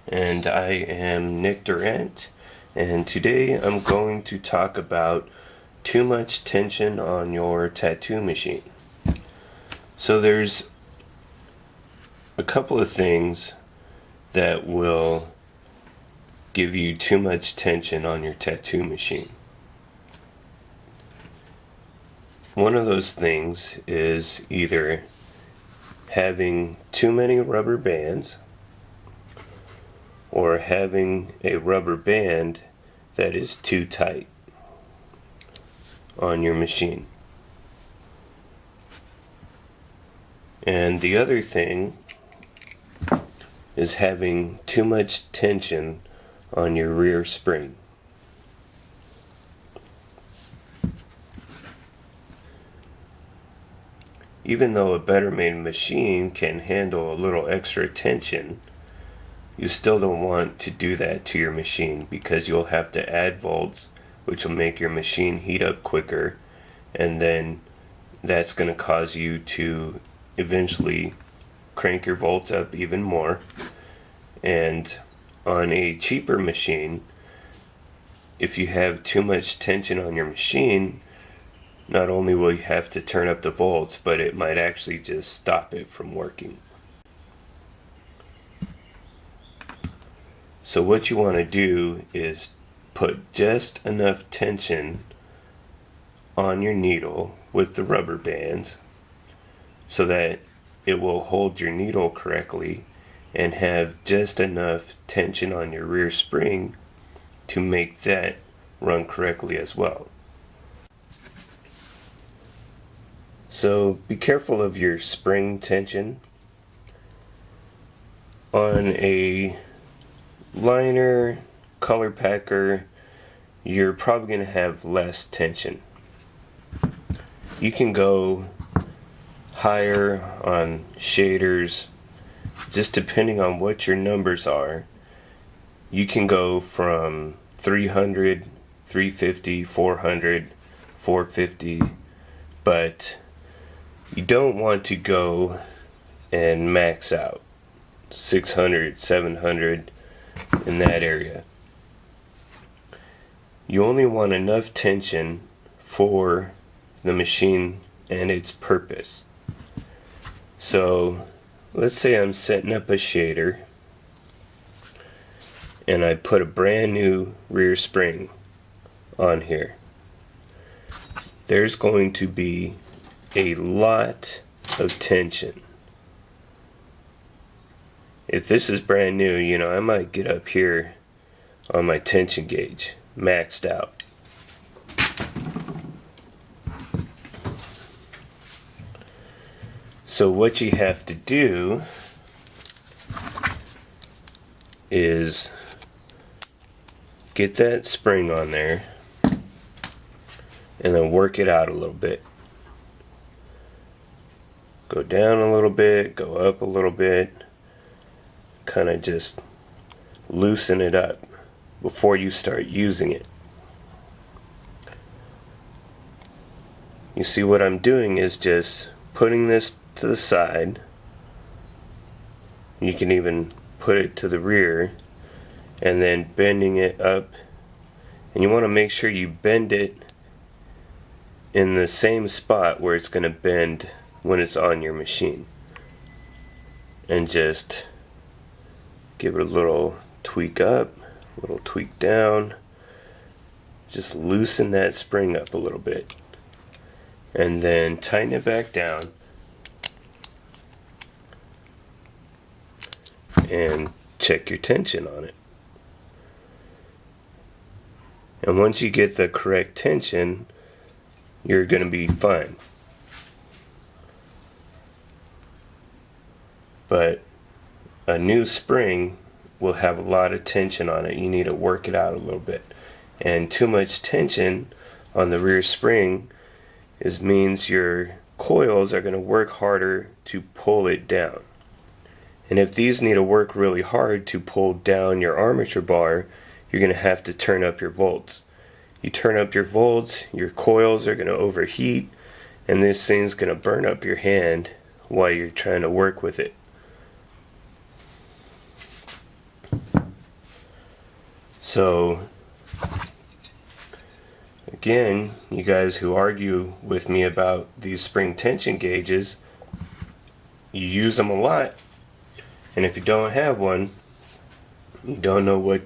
and I am Nick Durant, and today I'm going to talk about too much tension on your tattoo machine. So there's a couple of things that will give you too much tension on your tattoo machine. One of those things is either having too many rubber bands or having a rubber band that is too tight on your machine. And the other thing is having too much tension on your rear spring. Even though a better made machine can handle a little extra tension, you still don't want to do that to your machine because you'll have to add volts, which will make your machine heat up quicker, and then that's going to cause you to eventually crank your volts up even more. And on a cheaper machine, if you have too much tension on your machine, not only will you have to turn up the volts, but it might actually just stop it from working. So what you want to do is put just enough tension on your needle with the rubber bands so that it will hold your needle correctly and have just enough tension on your rear spring to make that run correctly as well. So be careful of your spring tension. On a liner, color packer, you're probably going to have less tension. You can go higher on shaders, just depending on what your numbers are. You can go from 300, 350, 400, 450, but you don't want to go and max out 600, 700 in that area. You only want enough tension for the machine and its purpose. So let's say I'm setting up a shader and I put a brand new rear spring on here. There's going to be a lot of tension. If this is brand new, I might get up here on my tension gauge, maxed out. So what you have to do is get that spring on there and then work it out a little bit. Go down a little bit, go up a little bit, kind of just loosen it up before you start using it. You see, what I'm doing is just putting this to the side. You can even put it to the rear and then bending it up, and you want to make sure you bend it in the same spot where it's going to bend when it's on your machine, and just give it a little tweak up, a little tweak down. Just loosen that spring up a little bit and then tighten it back down and check your tension on it. And once you get the correct tension, you're going to be fine. But a new spring will have a lot of tension on it. You need to work it out a little bit. And too much tension on the rear spring means your coils are going to work harder to pull it down. And if these need to work really hard to pull down your armature bar, you're going to have to turn up your volts. You turn up your volts, your coils are going to overheat, and this thing's going to burn up your hand while you're trying to work with it. So again, you guys who argue with me about these spring tension gauges, you use them a lot, and if you don't have one, you don't know what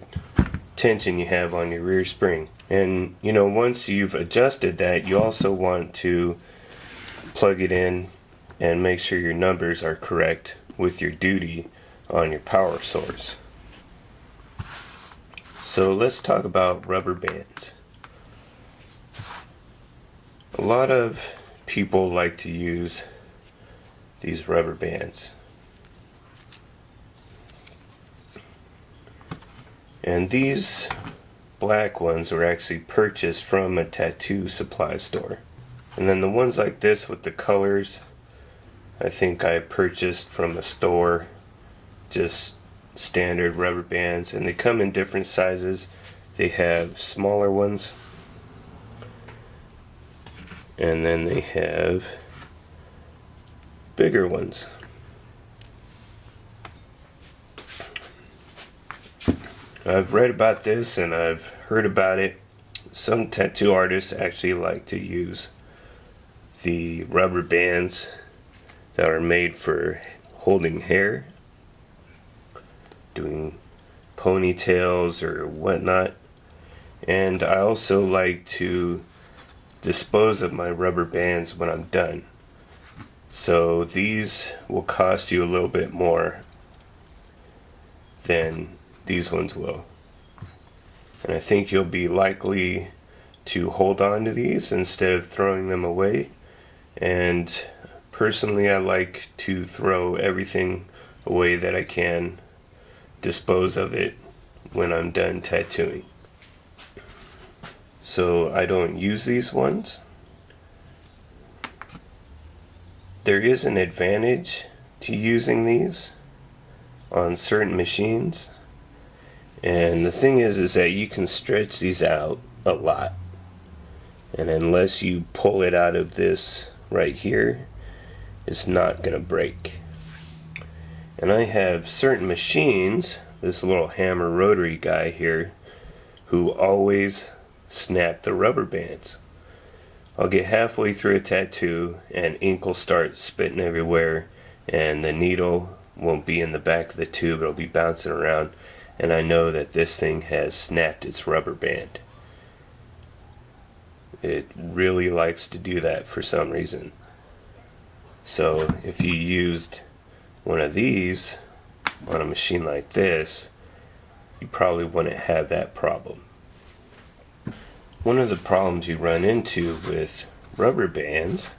tension you have on your rear spring. And you know, once you've adjusted that, you also want to plug it in and make sure your numbers are correct with your duty on your power source. So let's talk about rubber bands. A lot of people like to use these rubber bands. And these black ones were actually purchased from a tattoo supply store. And then the ones like this with the colors, I think I purchased from a store, just standard rubber bands, and they come in different sizes. They have smaller ones, and then they have bigger ones. I've read about this and I've heard about it. Some tattoo artists actually like to use the rubber bands that are made for holding hair, doing ponytails or whatnot. And I also like to dispose of my rubber bands when I'm done. So these will cost you a little bit more than these ones will. And I think you'll be likely to hold on to these instead of throwing them away. And personally, I like to throw everything away that I can, dispose of it when I'm done tattooing. So I don't use these ones. There is an advantage to using these on certain machines. And the thing is that you can stretch these out a lot. And unless you pull it out of this right here, it's not going to break. And I have certain machines, this little hammer rotary guy here, who always snap the rubber bands. I'll get halfway through a tattoo and ink will start spitting everywhere, and the needle won't be in the back of the tube, it'll be bouncing around, and I know that this thing has snapped its rubber band. It really likes to do that for some reason. So if you used one of these on a machine like this, you probably wouldn't have that problem. One of the problems you run into with rubber bands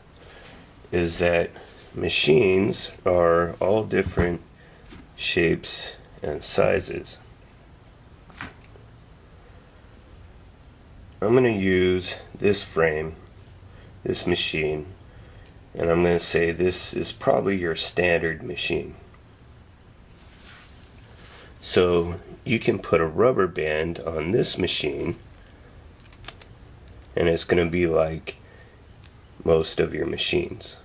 is that machines are all different shapes and sizes. I'm going to use this frame, this machine, and I'm going to say this is probably your standard machine. So you can put a rubber band on this machine and it's going to be like most of your machines.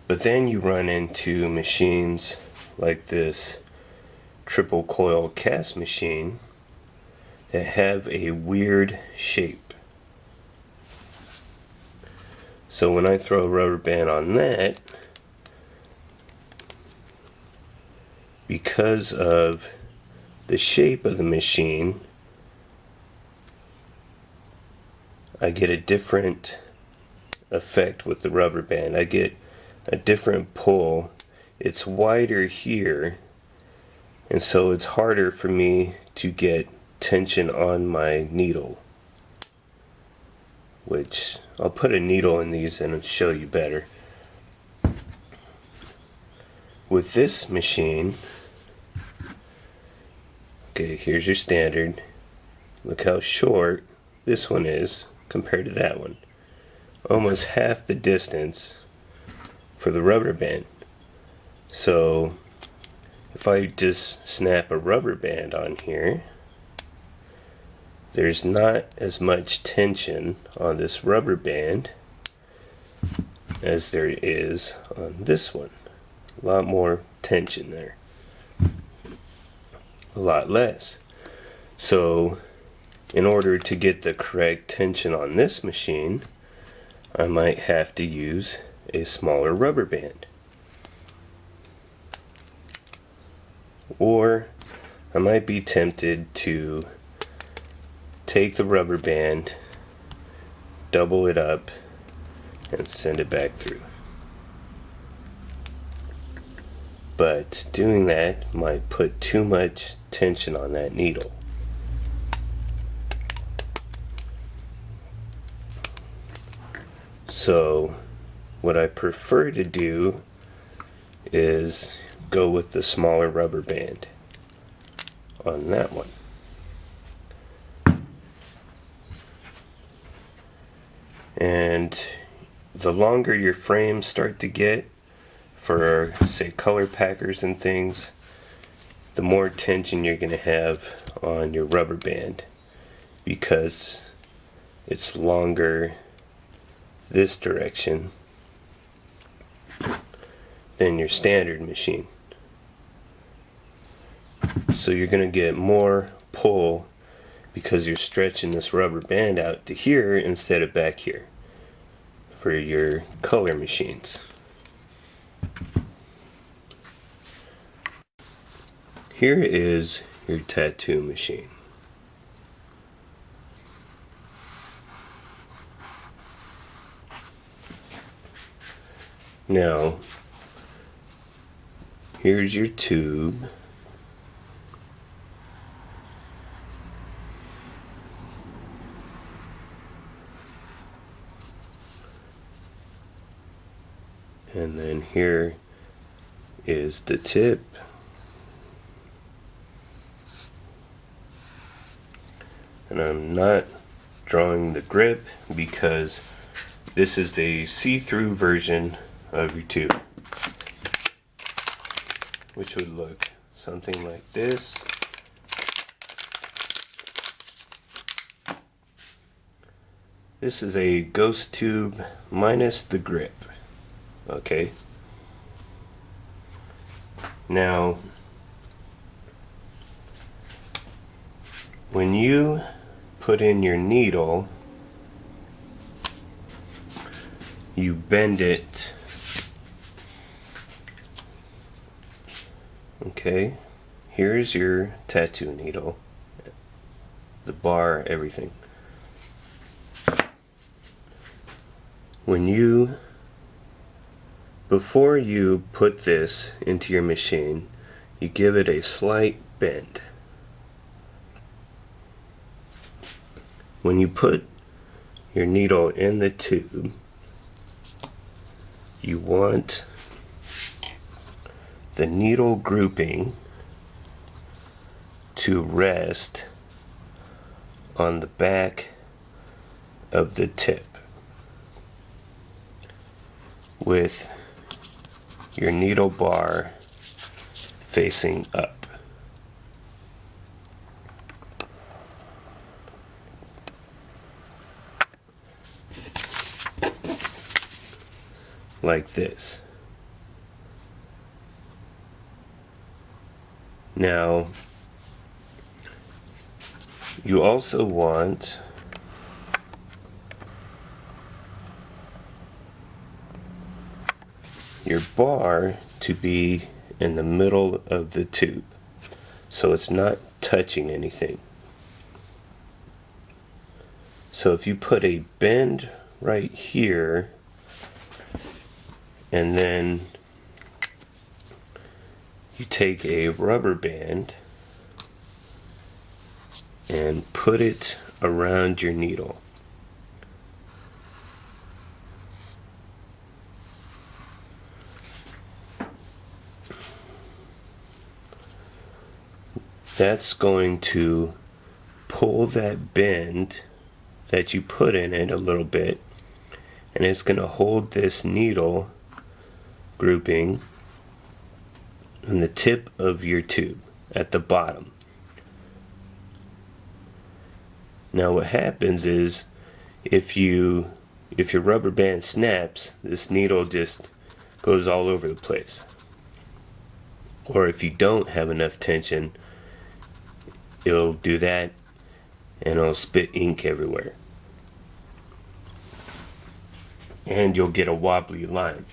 But then you run into machines like this triple coil cast machine that have a weird shape. So when I throw a rubber band on that, because of the shape of the machine, I get a different effect with the rubber band. I get a different pull. It's wider here, and so it's harder for me to get tension on my needle, which I'll put a needle in these and it'll show you better. With this machine, okay, here's your standard. Look how short this one is compared to that one. Almost half the distance for the rubber band. So if I just snap a rubber band on here, there's not as much tension on this rubber band as there is on this one. A lot more tension there. a lot less. So in order to get the correct tension on this machine, I might have to use a smaller rubber band. Or I might be tempted to take the rubber band, double it up, and send it back through. But doing that might put too much tension on that needle. So what I prefer to do is go with the smaller rubber band on that one. And the longer your frames start to get, for say color packers and things, the more tension you're going to have on your rubber band, because it's longer this direction than your standard machine. So you're going to get more pull because you're stretching this rubber band out to here instead of back here for your color machines. Here is your tattoo machine. Now, here's your tube. And then here is the tip. And I'm not drawing the grip because this is the see-through version of your tube, which would look something like this. This is a ghost tube minus the grip. Okay. Now, when you put in your needle, you bend it. Okay, here's your tattoo needle, the bar, everything. Before you put this into your machine, you give it a slight bend. When you put your needle in the tube, you want the needle grouping to rest on the back of the tip, with your needle bar facing up. Like this. Now, you also want your bar to be in the middle of the tube, so it's not touching anything. So if you put a bend right here, and then you take a rubber band and put it around your needle. That's going to pull that bend that you put in it a little bit, and it's going to hold this needle grouping in the tip of your tube at the bottom. Now what happens is if your rubber band snaps, this needle just goes all over the place. Or if you don't have enough tension, it'll do that and it'll spit ink everywhere. And you'll get a wobbly line.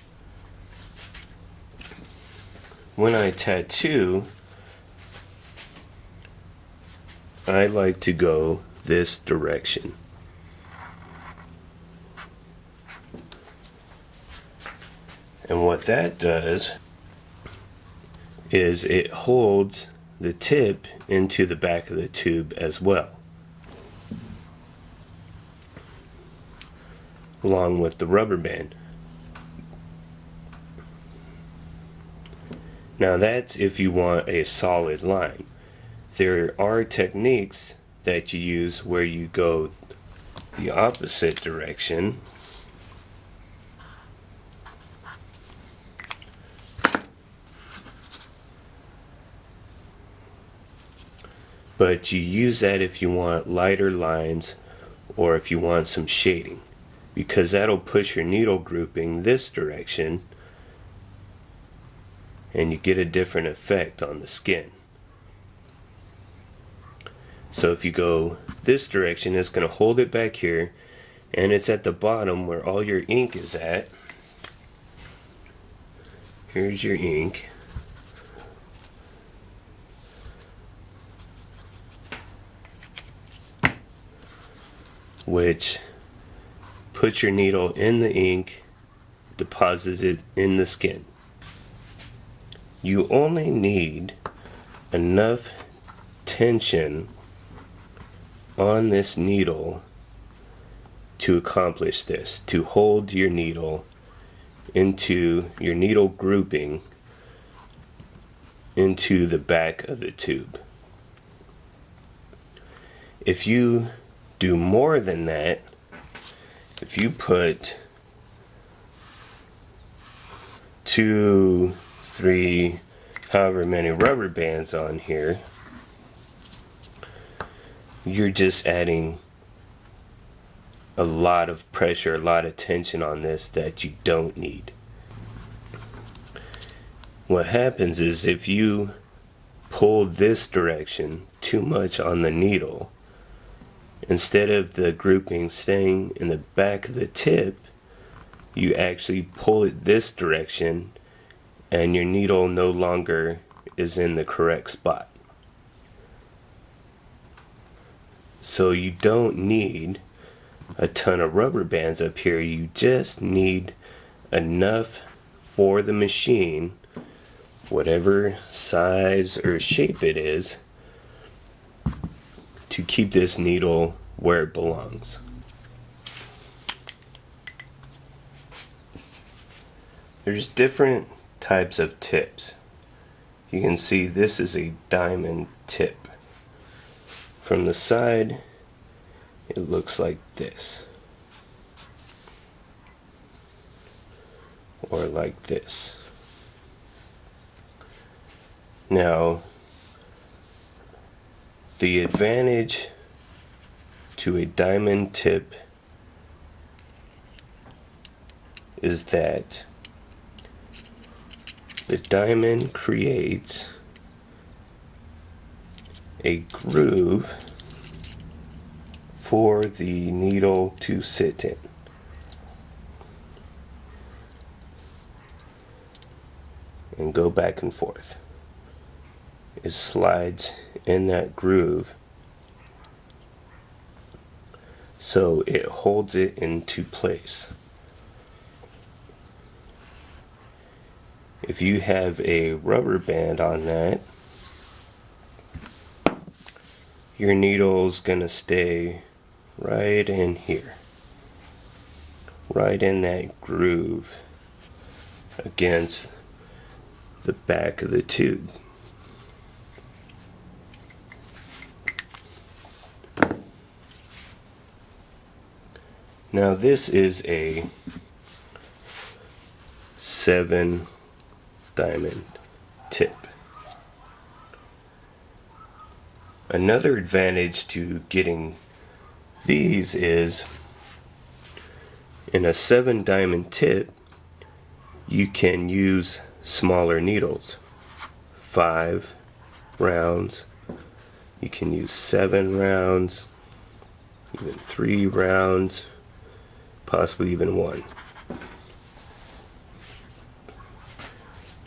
When I tattoo, I like to go this direction. And what that does is it holds the tip into the back of the tube as well, along with the rubber band. Now that's if you want a solid line. There are techniques that you use where you go the opposite direction. But you use that if you want lighter lines or if you want some shading, because that'll push your needle grouping this direction and you get a different effect on the skin. So if you go this direction, it's going to hold it back here, and it's at the bottom where all your ink is at. Here's your ink. Which puts your needle in the ink, deposits it in the skin. You only need enough tension on this needle to accomplish this, to hold your needle into your needle grouping into the back of the tube. If you do more than that, if you put 2, 3, however many rubber bands on here, you're just adding a lot of pressure, a lot of tension on this that you don't need. What happens is if you pull this direction too much on the needle, instead of the grouping staying in the back of the tip, you actually pull it this direction and your needle no longer is in the correct spot. So you don't need a ton of rubber bands up here. You just need enough for the machine, whatever size or shape it is, to keep this needle where it belongs. There's different types of tips. You can see this is a diamond tip. From the side, it looks like this, or like this. Now, the advantage to a diamond tip is that the diamond creates a groove for the needle to sit in. And go back and forth. It slides in that groove, so it holds it into place. If you have a rubber band on that, your needle's gonna stay right in here, right in that groove against the back of the tube. Now this is a 7 diamond tip. Another advantage to getting these is in a 7 diamond tip you can use smaller needles, 5 rounds. You can use 7 rounds, even 3 rounds, possibly even 1.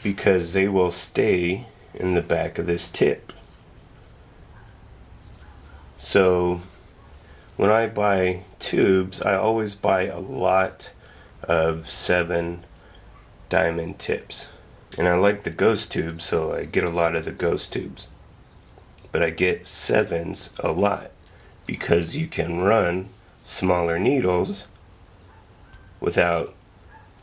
Because they will stay in the back of this tip. So when I buy tubes, I always buy a lot of 7 diamond tips. And I like the ghost tubes, so I get a lot of the ghost tubes. But I get 7s a lot because you can run smaller needles without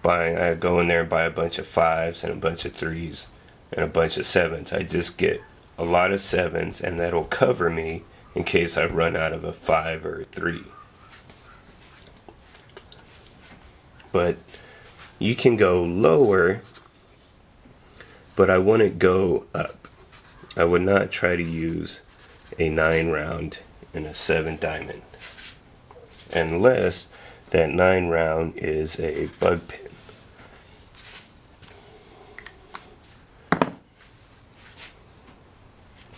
buying. I go in there and buy a bunch of 5s and a bunch of 3s and a bunch of 7s. I just get a lot of 7s, and that'll cover me in case I run out of a 5 or a 3. But you can go lower, but I wouldn't go up. I would not try to use a 9 round and a 7 diamond unless that 9 round is a bug pin.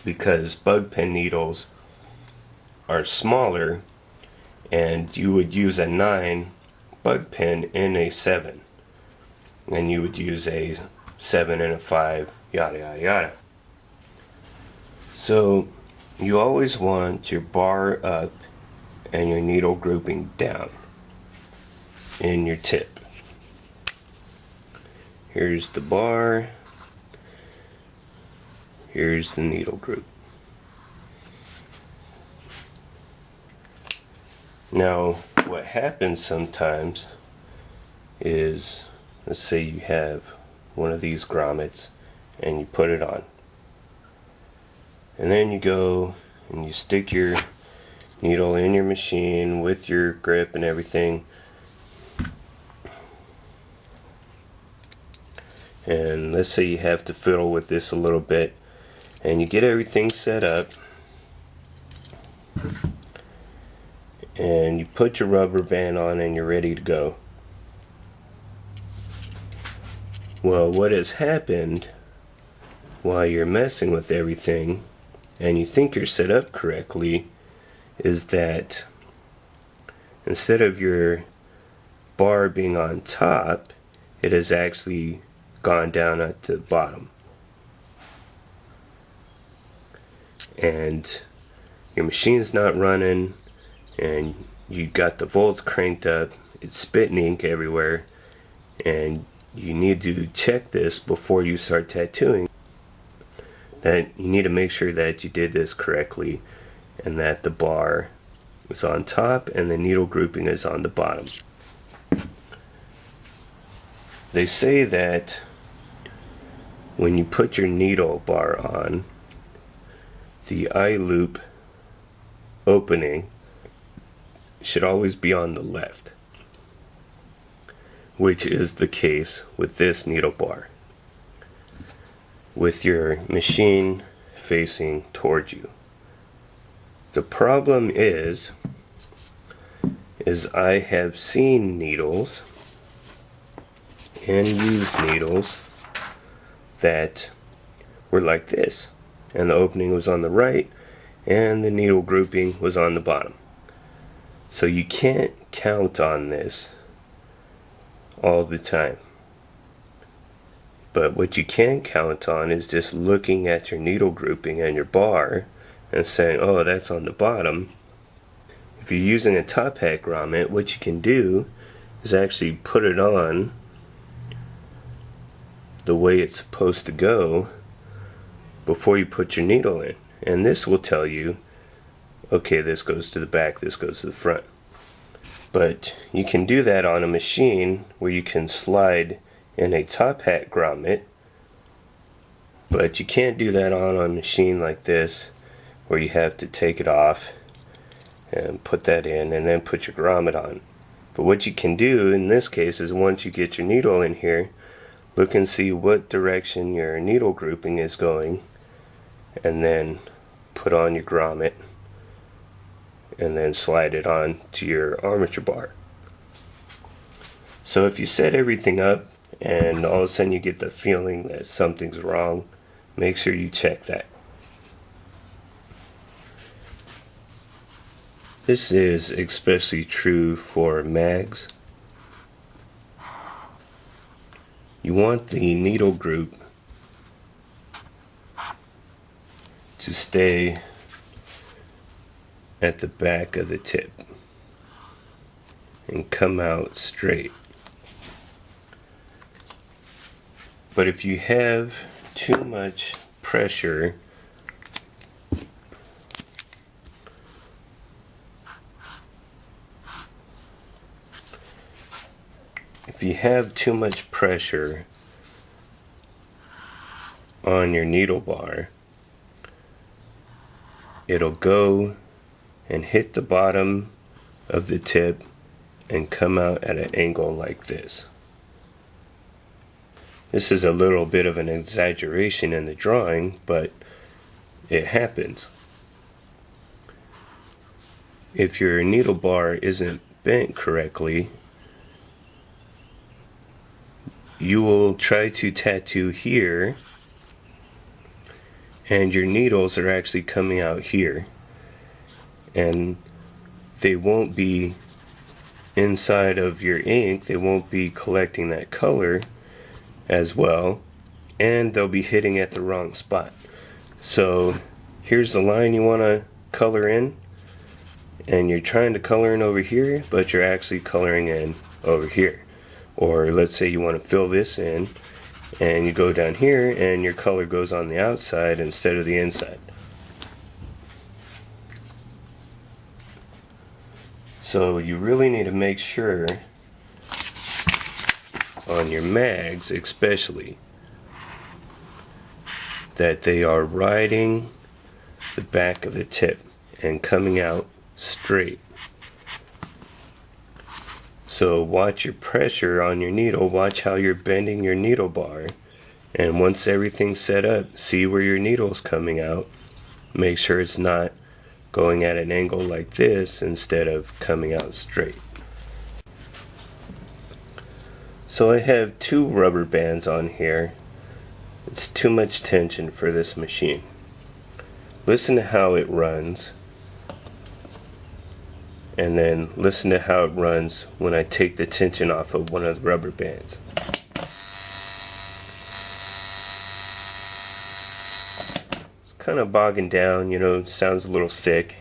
Because bug pin needles are smaller, and you would use a 9 bug pin in a 7, and you would use a 7 and a 5, yada yada yada. So you always want your bar up and your needle grouping down in your tip. Here's the bar, here's the needle group. Now, what happens sometimes is, let's say you have one of these grommets and you put it on. And then you go and you stick your needle in your machine with your grip and everything. And let's say you have to fiddle with this a little bit, and you get everything set up. And you put your rubber band on and you're ready to go. Well, what has happened while you're messing with everything and you think you're set up correctly is that instead of your bar being on top, it has actually gone down at the bottom. And your machine's not running, and you got the volts cranked up, it's spitting ink everywhere, and you need to check this before you start tattooing. That you need to make sure that you did this correctly and that the bar is on top and the needle grouping is on the bottom. They say that when you put your needle bar on, the eye loop opening should always be on the left, which is the case with this needle bar, with your machine facing towards you. The problem is I have seen needles and used needles that were like this, and the opening was on the right and the needle grouping was on the bottom. So you can't count on this all the time. But what you can count on is just looking at your needle grouping and your bar and saying, oh, that's on the bottom. If you're using a top hat grommet, what you can do is actually put it on the way it's supposed to go before you put your needle in. And this will tell you, okay, this goes to the back, this goes to the front. But you can do that on a machine where you can slide in a top hat grommet, but you can't do that on a machine like this where you have to take it off and put that in and then put your grommet on. But what you can do in this case is once you get your needle in here, look and see what direction your needle grouping is going, and then put on your grommet and then slide it on to your armature bar. So if you set everything up and all of a sudden you get the feeling that something's wrong, make sure you check that. This is especially true for mags. You want the needle group to stay at the back of the tip and come out straight. But if you have too much pressure on your needle bar, it'll go and hit the bottom of the tip and come out at an angle like this. This is a little bit of an exaggeration in the drawing, but it happens. If your needle bar isn't bent correctly, you will try to tattoo here and your needles are actually coming out here, and they won't be inside of your ink, they won't be collecting that color as well, and they'll be hitting at the wrong spot. So here's the line you want to color in, and you're trying to color in over here, but you're actually coloring in over here. Or let's say you want to fill this in, and you go down here and your color goes on the outside instead of the inside. So you really need to make sure on your mags especially that they are riding the back of the tip and coming out straight. So watch your pressure on your needle, watch how you're bending your needle bar, and once everything's set up, see where your needle's coming out. Make sure it's not going at an angle like this instead of coming out straight. So I have 2 rubber bands on here. It's too much tension for this machine. Listen to how it runs, and then listen to how it runs when I take the tension off of one of the rubber bands. It's kind of bogging down, you know, sounds a little sick.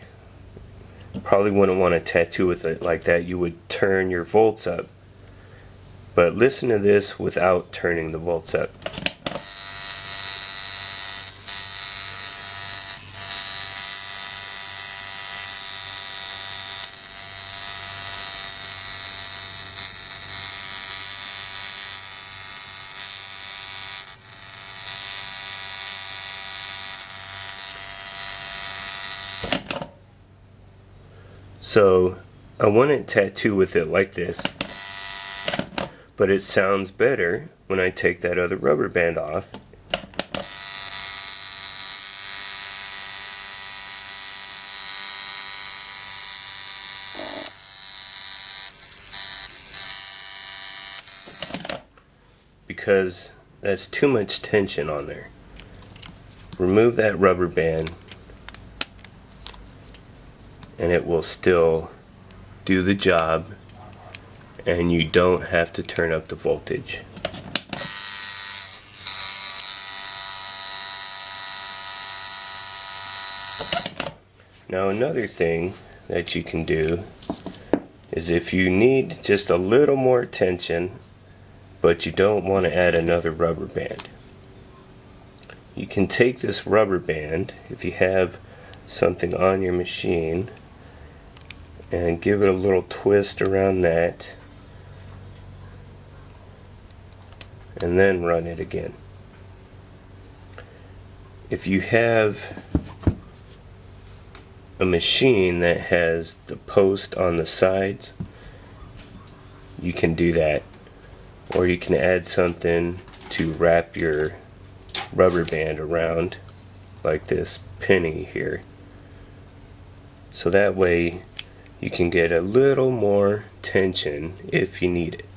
Probably wouldn't want to tattoo with it like that. You would turn your volts up. But listen to this without turning the volts up. So I want to tattoo with it like this, but it sounds better when I take that other rubber band off. Because that's too much tension on there. Remove that rubber band and it will still do the job, and you don't have to turn up the voltage. Now another thing that you can do is if you need just a little more tension but you don't want to add another rubber band, you can take this rubber band, if you have something on your machine, and give it a little twist around that and then run it again. If you have a machine that has the post on the sides, you can do that, or you can add something to wrap your rubber band around, like this penny here, so that way you can get a little more tension if you need it.